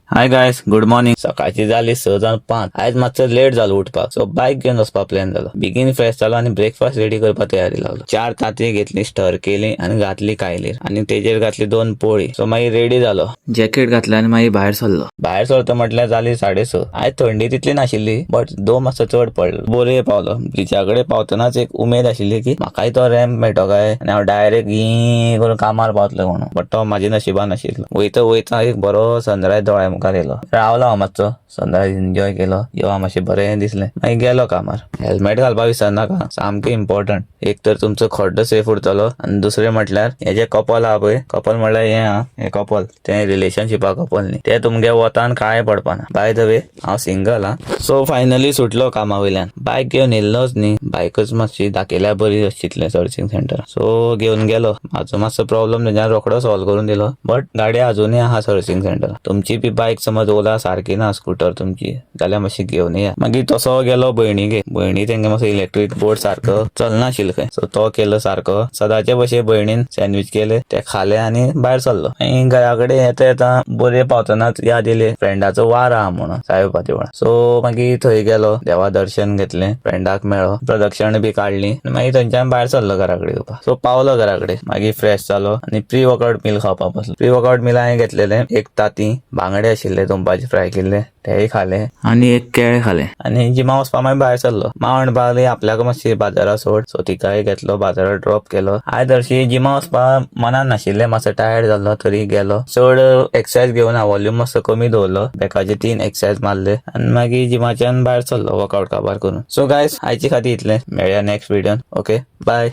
हाय guys, good morning. सकाळची झाली 6:05. आज मातसो लेट जालो उठपाक, सो बायक घेऊन वचपा प्लॅन झालो. बेगीन फ्रेश जालो आणि ब्रेकफास्ट रेडी करपा तयारी लागलो. 4 तांतयां घेतली, स्टर केली आणि घातली कायलीर आणि तेजेर घातली 2 पोळी. सो मागीर रेडी जालो, जॅकेट घातलं आणि मागीर भायर सरलो. भायर सरता म्हटल्यार जाली 6:30. आज थंडी तितली नाशिल्ली, बट दो मातसो चड पडलो. बोरये पावलो. ब्रिजा कडेन पावतनाच एक उमेद आशिल्ली की म्हाकाय तो रॅम्प मेळटो काय आनी हांव डायरेक्ट गी करून कामार पावतलो म्हणून. बट तो म्हाजे नशिबान नाशिल्लो. वयता एक बरो सनरायज दोळ्या मुखार येयलो. रावलो हांव मातसो, सनरायज एन्जॉय केलो. येवा मातशें बरें दिसलें. मागीर गेलो कामार. हेल्मेट घालपाक विसरनाका, सामकें इम्पॉर्टंट. एक तर तुमचो खड्डो सेफ उरतलो आनी दुसरें म्हटल्यार हे जे कपल आहा पळय, कपल म्हटल्यार हे कपल ते रिलेशनशिपा कपल न्ही, ते तुमगे वतान कांय पडपाना. बाय द वे हांव सिंगल हा. सो फायनली सुटलो कामा वयल्यान. बायक घेवन येयल्लोच न्ही, बायकच मातशी दाखयल्यार बरी आशिल्लें सर्विसिंग सेंटर. सो घेवन गेलो. म्हाजो मातसो प्रॉब्लम तेच्यान रोखडो सॉल्व करून दिलो. बट गाडी अजूनय आहा सर्विसिंग सेंटर. तुमची बी बायक समज ओला सारकी ना, स्कूटर तुमची, जाल्यार मातशी घेवन या. मागीर तसो गेलो भयणीगे. भयणी तेंगे मातसो इलेक्ट्रीक बोर्ड सारको चलनाशिल्लो खंय, सो तो केलो सारको. सदांचे भशेन भयणीन सँडविच केले, ते खाले आनी भायर सरलो. आनी घरा कडेन येता बोरये पावतनाच याद येयली फ्रेंडाचो वार आहा म्हणून सायब पातेवळा. सो मागीर थंय गेलो, देवा दर्शन घेतलें, फ्रेंडाक मेळ्ळो, प्रदक्षिणां बी काडली. मागीर थंयच्यान भायर सरलो घरा कडेन येवपाक. सो पावलो घरा कडेन. मागीर फ्रेश जालो आनी प्री वर्कआउट मील खावपाक बसलो. प्री वर्कआउट मील हांवें घेतलेले 1 तांती बांगडे आशिल्ले, दोंपाचे फ्राय केल्ले, तेय खाले आनी 1 केळें खालें. आनी जिमा वचपा मागीर भायर सरलो. मां म्हणपाक लागली आपल्याक मातशी बाजारात सोड. सो तिकाय घेतलो, बाजारात ड्रॉप केलो. आयज हरशी जिमा वचपा मनान नाशिल्लें, मातसो टायर्ड जाल्लो तरी गेलो. चड एक्सरसाइज घेवन हांव वॉल्यूम मातसो कमी दवरलो. बेकाचे 3 एक्सरसाइज मारले आनी मागीर जिमाच्यान भायर सरलो वर्कआउट काबार करून. सो गायस, आयचे खातीर इतलें. मेळया नेक्स्ट व्हिडिओन. Okay, bye.